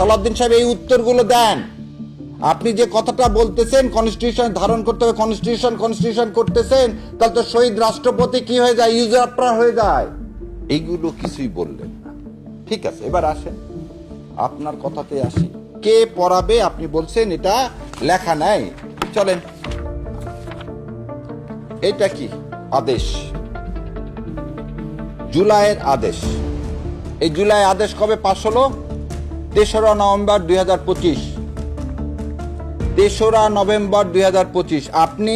সালাউদ্দিন সাহেব এই উত্তরগুলো দেন। আপনি যে কথাটা বলতেছেন কনস্টিটিউশন ধারণ করতে হবে, কনস্টিটিউশন করতেছেন, তাহলে তো শহীদ রাষ্ট্রপতি কি হয়ে যায়, ইউজারপ্রার হয়ে যায়। এইগুলো কিছুই বললেন না। ঠিক আছে, এবার আসেন আপনার কথাতে আসি। কে পড়াবে আপনি বলছেন, এটা লেখা নাই। চলেন, এটা কি আদেশ, জুলাইয়ের আদেশ। এই জুলাই আদেশ কবে পাস হলো? 3রা নভেম্বর 2025। 3রা নভেম্বর 2025। আপনি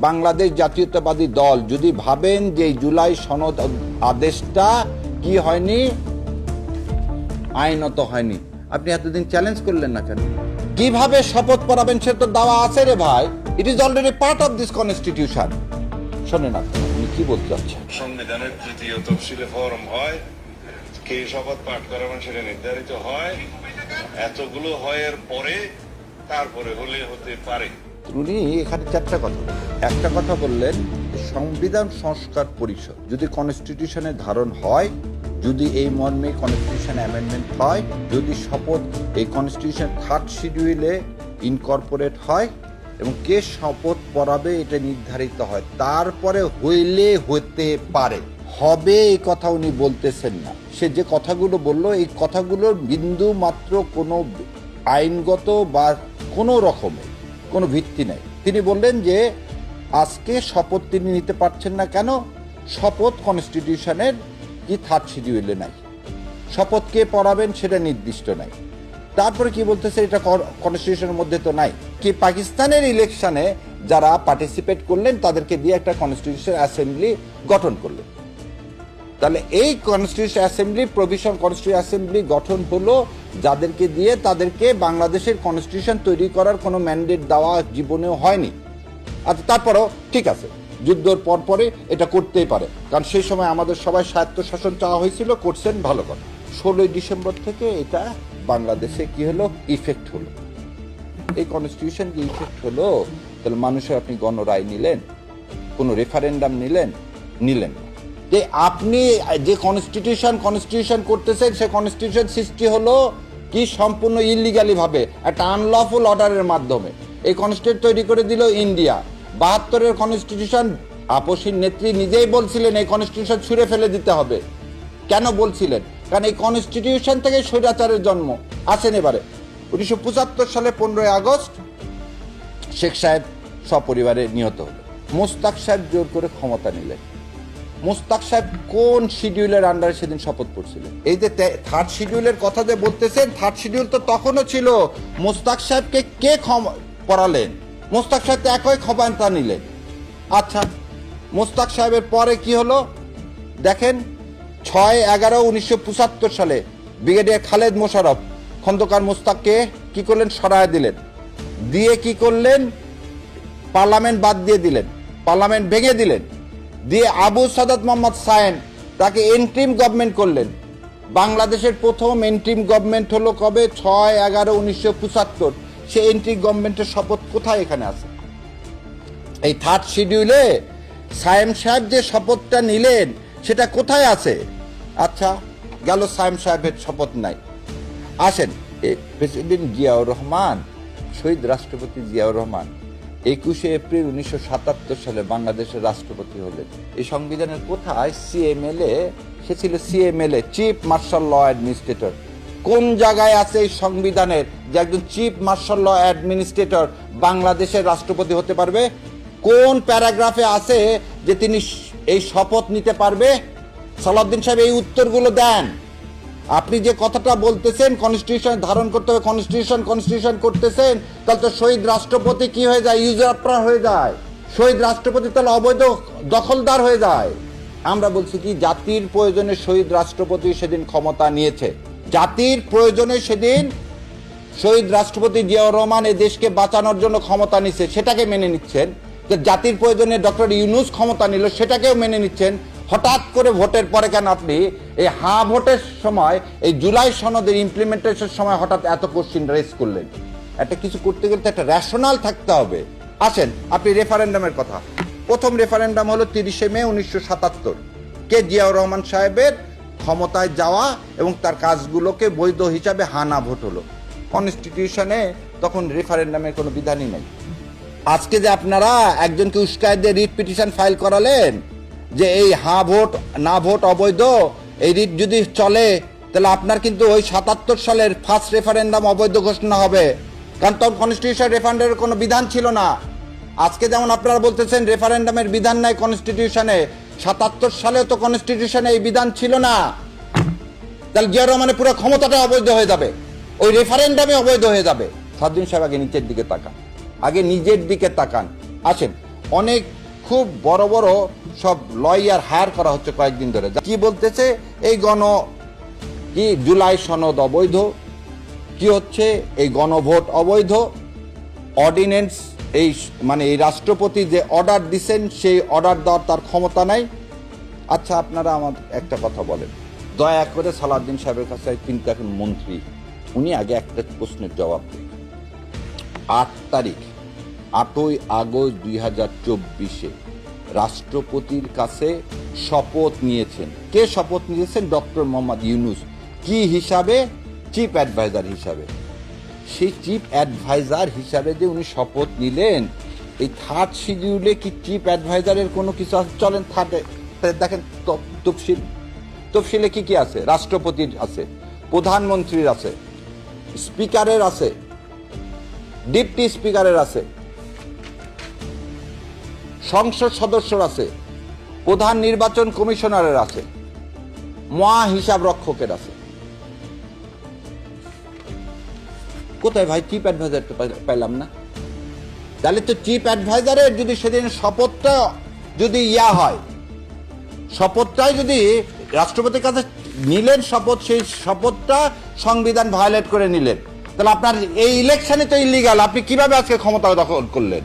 বাংলাদেশ জাতীয়তাবাদী দল যদি ভাবেন যে এই জুলাই সনদ আদেশটা কি হয়নি, আইনত হয়নি, আপনি এতদিন চ্যালেঞ্জ করলেন না কেন? কিভাবে শপথ পড়াবেন সে তো দাওয়া আছে রে ভাই। It is already part of this constitution. শোনেন আপনি কি বলতে চাচ্ছেন? সংবিধানের তৃতীয় তফসিলে ফরম হয়, কে শপথ পাঠ করাবেন সেটা নির্ধারিত হয়। এতগুলো হয়ের পরে তারপরে হলে হতে পারে। উনি এখানে চারটা কথা, একটা কথা বললেন সংবিধান সংস্কার পরিষদ যদি কনস্টিটিউশনের ধারণ হয়, যদি এই মর্মে কনস্টিটিউশন অ্যামেন্ডমেন্ট হয়, যদি শপথ এই কনস্টিটিউশন 3rd শিডিউলে ইনকর্পোরেট হয় এবং কে শপথ পড়াবে এটা নির্ধারিত হয়, তারপরে হইলে হতে পারে, হবে এই কথা উনি বলতেছেন না। সে যে কথাগুলো বললো এই কথাগুলোর বিন্দু মাত্র কোনো আইনগত বা কোনো রকমের কোনো ভিত্তি নেই। তিনি বললেন যে আজকে শপথ তিনি নিতে পারছেন না কেন? শপথ কনস্টিটিউশনের কি 3rd শিডিউলে নাই, শপথ কে পড়াবেন সেটা নির্দিষ্ট নাই। তারপরে কি বলতেছে, এটা কনস্টিটিউশনের মধ্যে তো নাই। কি পাকিস্তানের ইলেকশনে যারা পার্টিসিপেট করলেন তাদেরকে দিয়ে একটা কনস্টিটিউশন অ্যাসেম্বলি গঠন করলেন। তাহলে এই constitution assembly, provision constitution assembly গঠন হলো যাদেরকে দিয়ে, তাদেরকে বাংলাদেশের কনস্টিটিউশন তৈরি করার কোনো ম্যান্ডেট দেওয়া জীবনেও হয়নি। আচ্ছা, তারপরেও ঠিক আছে, যুদ্ধের পরে এটা করতেই পারে, কারণ সেই সময় আমাদের সবাই স্বায়ত্তশাসন চাওয়া হয়েছিল, করছেন, ভালো কথা। 16ই ডিসেম্বর থেকে এটা বাংলাদেশে কি হলো, ইফেক্ট হলো। এই কনস্টিটিউশন কি ইফেক্ট হলো, তাহলে মানুষের আপনি গণরায় নিলেন, কোনো রেফারেন্ডাম নিলেন না। যে আপনি যে কনস্টিটিউশন করতেছেন, সে কনস্টিটিউশন সৃষ্টি হলো কি সম্পূর্ণ ইলিগালি ভাবে, একটা আনলফুল অর্ডারের মাধ্যমে। এই কনস্টিটিউশন তৈরি করে দিল ইন্ডিয়া। 72-এর কনস্টিটিউশন আপসীর নেত্রী নিজেই বলছিলেন এই কনস্টিটিউশন ছুঁড়ে ফেলে দিতে হবে। কেন বলছিলেন? কারণ এই কনস্টিটিউশন থেকে স্বৈরাচারের জন্ম। আসেন এবারে 1975 সালে 15ই আগস্ট শেখ সাহেব সপরিবারে নিহত হলো। মোস্তাক সাহেব জোর করে ক্ষমতা নিলেন। মোস্তাক সাহেব কোন শিডিউলের আন্ডারে সেদিন শপথ করছিলেন? এই যে 3rd শিডিউলের কথা যে বলতেছেন, 3rd শিডিউল তো তখনও ছিল। মোস্তাক সাহেবকে কে পড়ালেন? মোস্তাক সাহেব তো একই ক্ষমতা নিলেন। আচ্ছা, মোস্তাক সাহেবের পরে কি হলো দেখেন, 6/11/1975 সালে ব্রিগেডিয়ার খালেদ মোশাররফ খন্দকার মোস্তাককে কি করলেন, সরায় দিলেন। দিয়ে কি করলেন, পার্লামেন্ট বাদ দিয়ে দিলেন, পার্লামেন্ট ভেঙে দিলেন। দিয়ে আবু সাদাত মোহাম্মদ সায়েম তাকে এন্ট্রিম গভর্নমেন্ট করলেন। বাংলাদেশের প্রথম এন্ট্রিম গভর্নমেন্ট হলো কবে? 6/11/1975। সে এন্ট্রিম গভর্নমেন্টের শপথ কোথায় এখানে আছে? এই 3rd শিডিউলে সায়েম সাহেব যে শপথটা নিলেন সেটা কোথায় আছে? আচ্ছা, গেল সায়েম সাহেবের শপথ নাই। আসেন, প্রেসিডেন্ট জিয়াউর রহমান, শহীদ রাষ্ট্রপতি জিয়াউর রহমান 21শে এপ্রিল 1977 সালে বাংলাদেশের রাষ্ট্রপতি হলেন। এই সংবিধানের কোথায় CMLA? সে ছিল CMLA, chief marshal law administrator. কোন জায়গায় আছে এই সংবিধানের যে একজন চিফ মার্শাল ল অ্যাডমিনিস্ট্রেটর বাংলাদেশের রাষ্ট্রপতি হতে পারবে? কোন প্যারাগ্রাফে আছে যে তিনি এই শপথ নিতে পারবে? সালাউদ্দিন সাহেব এই উত্তরগুলো দেন। আপনি যে কথাটা বলতেছেন কনস্টিটিউশন ধারণ করতে হবে, কনস্টিটিউশন করতেছেন, তাহলে তো শহীদ রাষ্ট্রপতি কি হয়ে যায়, ইউজারপ্রার হয়ে যায়। শহীদ রাষ্ট্রপতি তাহলে অবৈধ দখলদার হয়ে যায়। আমরা বলছি কি, জাতির প্রয়োজনে শহীদ রাষ্ট্রপতি সেদিন ক্ষমতা নিয়েছে। জাতির প্রয়োজনে সেদিন শহীদ রাষ্ট্রপতি জিয়াউর রহমান এই দেশকে বাঁচানোর জন্য ক্ষমতা নিচ্ছে, সেটাকে মেনে নিচ্ছেন। যে জাতির প্রয়োজনে ডক্টর ইউনূস ক্ষমতা নিল, সেটাকেও মেনে নিচ্ছেন। হঠাৎ করে ভোটের পরে কেন আপনি এই ভোটের সময়, এই জুলাই সনদের ইমপ্লিমেন্টেশনের সময় হঠাৎ এত কোশ্চিন রেজ করলেন? একটা কিছু করতে গেলে তো একটা রেশনাল থাকতে হবে। আসেন, আপনি রেফারেন্ডামের কথা, প্রথম রেফারেন্ডাম হলো 30শে মে 1977, কে জিয়াউর রহমান সাহেবের ক্ষমতায় যাওয়া এবং তার কাজগুলোকে বৈধ হিসাবে হানা ভোট হলো। কনস্টিটিউশনে তখন রেফারেন্ডামের কোনো বিধানই নেই। আজকে যে আপনারা একজনকে উস্কায় দিয়ে রিট পিটিশন ফাইল করালেন যে এই হ্যাঁ ভোট না ভোট অবৈধ, এই রিট যদি চলে তাহলে আপনার কিন্তু ওই 77 সালের ফার্স্ট রেফারেন্ডাম অবৈধ ঘোষণা হবে, কারণ তখন কনস্টিটিউশন রেফারেন্ডামের কোনো বিধান ছিল না। আজকে যেমন আপনারা বলতেছেন রেফারেন্ডামের বিধান নাই কনস্টিটিউশনে, 77 সালেও তো কনস্টিটিউশনে এই বিধান ছিল না। তাহলে জিয়া রহমানের পুরো ক্ষমতাটা অবৈধ হয়ে যাবে, ওই রেফারেন্ডামে অবৈধ হয়ে যাবে। সাদ্দিন সাহেব আগে নিচের দিকে তাকান, আগে নিজের দিকে তাকান। আসেন, অনেক খুব বড় বড় সব লয়ার হায়ার করা হচ্ছে কয়েকদিন ধরে, কি বলতেছে এই কি জুলাই সনদ অবৈধ, কি হচ্ছে এই গণভোট অবৈধ, অর্ডিন্যান্স এই মানে এই রাষ্ট্রপতি যে অর্ডার দিচ্ছেন সেই অর্ডার দেওয়ার তার ক্ষমতা নাই। আচ্ছা আপনারা আমার একটা কথা বলেন, দয়া করে সালাউদ্দিন সাহেবের কাছে কিন্তু এখন মন্ত্রী, উনি আগে একটা প্রশ্নের জবাব দেন। 8 আগস্ট 2024 রাষ্ট্রপতির কাছে শপথ নিয়েছেন, কে শপথ নিয়েছেন? ডক্টর মোহাম্মদ ইউনূস। কি হিসাবে? চিফ অ্যাডভাইজার হিসাবে। সেই চিফ অ্যাডভাইজার হিসাবে যে উনি শপথ নিলেন, এই থার্ড শিডিউলে কি চিফ অ্যাডভাইজারের কোনো কিছু আছে? চলেন থার্ডে দেখেন তফসিলে কি কি আছে? রাষ্ট্রপতির আছে, প্রধানমন্ত্রীর আছে, স্পিকারের আছে, ডিপটি স্পিকারের আছে, সংসদ সদস্যর আছে, প্রধান নির্বাচন কমিশনারের আছে, মহা হিসাব রক্ষকের আছে। কোথায় ভাই চিফ অ্যাডভাইজার? পাইলাম না। তাহলে তো চিফ অ্যাডভাইজারের যদি সেদিন শপথটা যদি হয়, শপথটাই যদি রাষ্ট্রপতির কাছে নিলেন শপথ, সেই শপথটা সংবিধান ভায়োলেট করে নিলেন, তাহলে আপনার এই ইলেকশনে তো ইলিগাল। আপনি কিভাবে আজকে ক্ষমতা দখল করলেন?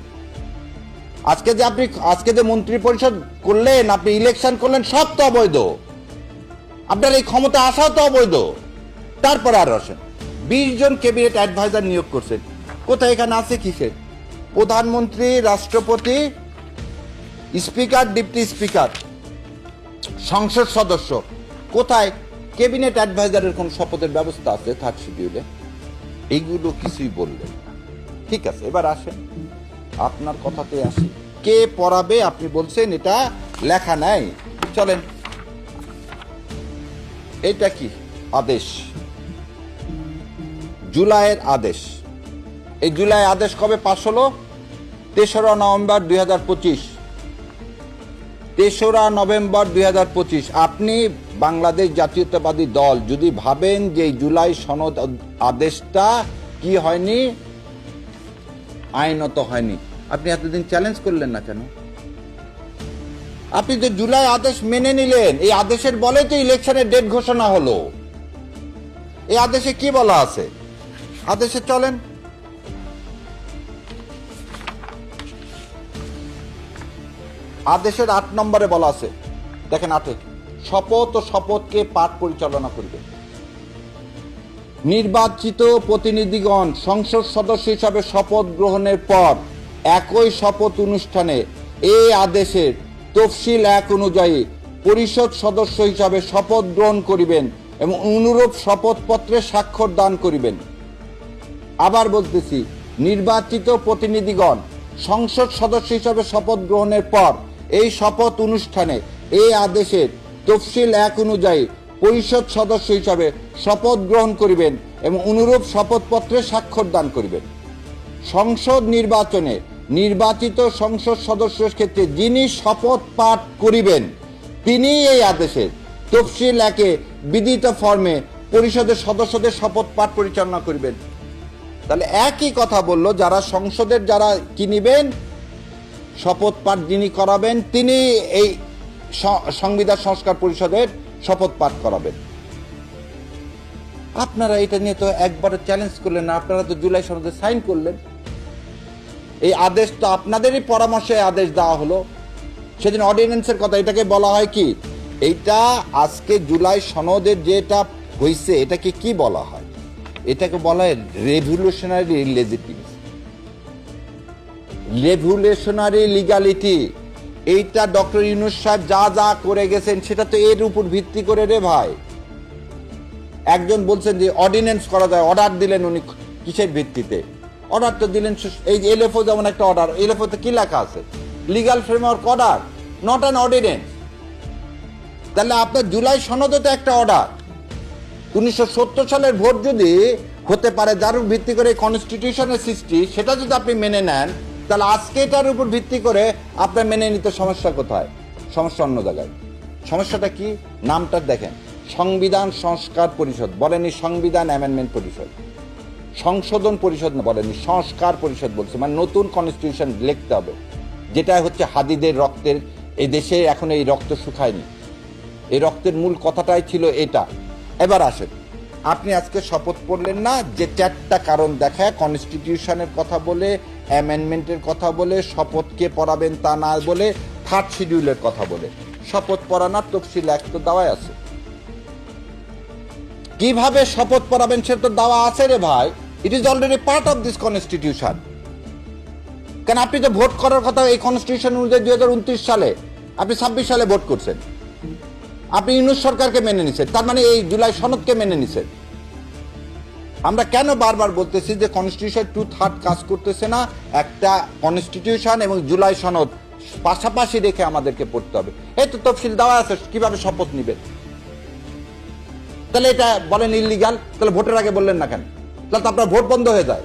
আজকে যে মন্ত্রী পরিষদ করলেন, আপনি ইলেকশন করলেন, সব তো অবৈধ। আপনার এই ক্ষমতা আসাও তো অবৈধ। তারপরে আর আসেন 20 জন ক্যাবিনেট অ্যাডভাইজার নিয়োগ করছেন, কোথায়? এখানে আছে কিসে? প্রধানমন্ত্রী, রাষ্ট্রপতি, স্পিকার, ডিপটি স্পিকার, সংসদ সদস্য। কোথায় ক্যাবিনেট অ্যাডভাইজারের কোন শপথের ব্যবস্থা আছে থার্ড শিডিউলে? এইগুলো কিছুই বললেন না। ঠিক আছে, এবার আসেন আপনার কথাতে আসি। কে পড়াবে? আপনি বলছেন এটা লেখা নাই। চলেন, এটা কি আদেশ? জুলাইয়ের আদেশ। এই জুলাই আদেশ কবে পাশ হলো? 3রা নভেম্বর 2025। 3রা নভেম্বর 2025। আপনি বাংলাদেশ জাতীয়তাবাদী দল যদি ভাবেন যে জুলাই সনদ আদেশটা কি হয়নি, আইনত হয়নি, আপনি এতদিন চ্যালেঞ্জ করলেন না কেন? আপনি যে জুলাই আদেশ মেনে নিলেন, এই আদেশের বলে তো ইলেকশনের ডেট ঘোষণা হলো। এই আদেশে কি বলা আছে? আদেশে চলেন, আদেশের 8 নম্বরে বলা আছে, দেখেন 8-এ, শপথ ও শপথকে পাঠ পরিচালনা করবে নির্বাচিত প্রতিনিধিগণ সংসদ সদস্য হিসাবে শপথ গ্রহণের পর একই শপথ অনুষ্ঠানে এই আদেশের তফসিল 1 অনুযায়ী পরিষদ সদস্য হিসাবে শপথ গ্রহণ করিবেন এবং অনুরূপ শপথপত্রে স্বাক্ষর দান করিবেন। আবার বলতেছি, নির্বাচিত প্রতিনিধিগণ সংসদ সদস্য হিসাবে শপথ গ্রহণের পর এই শপথ অনুষ্ঠানে এই আদেশের তফসিল 1 অনুযায়ী পরিষদ সদস্য হিসাবে শপথ গ্রহণ করিবেন এবং অনুরূপ শপথপত্রে স্বাক্ষর দান করিবেন। সংসদ নির্বাচনে নির্বাচিত সংসদ সদস্যের ক্ষেত্রে যিনি শপথ পাঠ করিবেন তিনি এই আদেশের তফসিল 1-এ বিধিত ফর্মে পরিষদের সদস্যদের শপথ পাঠ পরিচালনা করিবেন। তাহলে একই কথা বলল, যারা সংসদের যারা কিনিবেন, শপথ পাঠ যিনি করাবেন তিনি এই সংবিধান সংস্কার পরিষদের শপথ পাঠ করাবেন। আপনারা এটা নিয়ে তো একবার চ্যালেঞ্জ করলেন না, আপনারা তো জুলাই সনদে সাইন করলেন। এই আদেশ তো আপনাদেরই পরামর্শে আদেশ দেওয়া হলো। সেদিন অর্ডিন্যান্সের কথা, এটাকে বলা হয় কি? এইটা আজকে জুলাই সনদের যেটা হয়েছে এটাকে কি বলা হয়? এটাকে বলা হয় রেভলিউশনারি লেজিটিমেসি, রেভলিউশনারি লিগ্যালিটি। এইটা ডক্টর ইউনূস সাহেব যা যা করে গেছেন সেটা তো এর উপর ভিত্তি করে রে ভাই। একজন বলছেন যে অর্ডিন্যান্স করা যায়, অর্ডার দিলেন উনি, কিসের ভিত্তিতে অর্ডার তো দিলেন? এই যে এলএফও যেমন একটা অর্ডার, এলএফওতে কি লেখা আছে? Legal framework order, not an ordinance. তাহলে আপনার জুলাই সনদে তো একটা অর্ডার। 1970 সালের ভোট যদি হতে পারে যার উপর ভিত্তি করে কনস্টিটিউশনের সৃষ্টি, সেটা যদি আপনি মেনে নেন, তাহলে আজকে এটার উপর ভিত্তি করে আপনার মেনে নিতে সমস্যা কোথায়? সমস্যা অন্য জায়গায়। সমস্যাটা কি? নামটা দেখেন, সংবিধান সংস্কার পরিষদ, বলেনি সংবিধান অ্যামেন্ডমেন্ট পরিষদ। সংশোধন পরিষদ না, বলেনি সংস্কার পরিষদ বলছে, মানে নতুন কনস্টিটিউশন লিখতে হবে, যেটা হচ্ছে হাদিদের রক্তের। এই দেশে এখন এই রক্ত শুকায়নি, এই রক্তের মূল কথাটাই ছিল এটা। এবার আসেন, আপনি আজকে শপথ পড়লেন না, যে 4টা কারণ দেখায় কনস্টিটিউশনের কথা বলে, অ্যামেন্ডমেন্টের কথা বলে, শপথকে পড়াবেন তা না বলে, 3rd শিডিউলের কথা বলে শপথ পড়ানোর তফসিল এক তো দেওয়াই আছে। কিভাবে শপথ পড়াবেন সে তো দেওয়া আছে রে ভাই। It is already part of this constitution. কেন আপনি তো ভোট করার কথা এই কনস্টিটিউশন অনুযায়ী 2029 সালে, আপনি 26 সালে ভোট করছেন, আপনি ইউনূস সরকারকে মেনে নিছেন, তার মানে এই জুলাই সনদকে মেনে নিছেন। আমরা কেন বারবার বলতেছি যে কনস্টিটিউশন 2/3 কাজ করতেছে না? একটা কনস্টিটিউশন এবং জুলাই সনদ পাশাপাশি রেখে আমাদেরকে পড়তে হবে। এই তো তফসিল দেওয়া আছে কিভাবে শপথ নিবেন। তাহলে এটা বলেন ইল্লিগাল, তাহলে ভোটের আগে বললেন না কেন? তাহলে তো আপনার ভোট বন্ধ হয়ে যায়।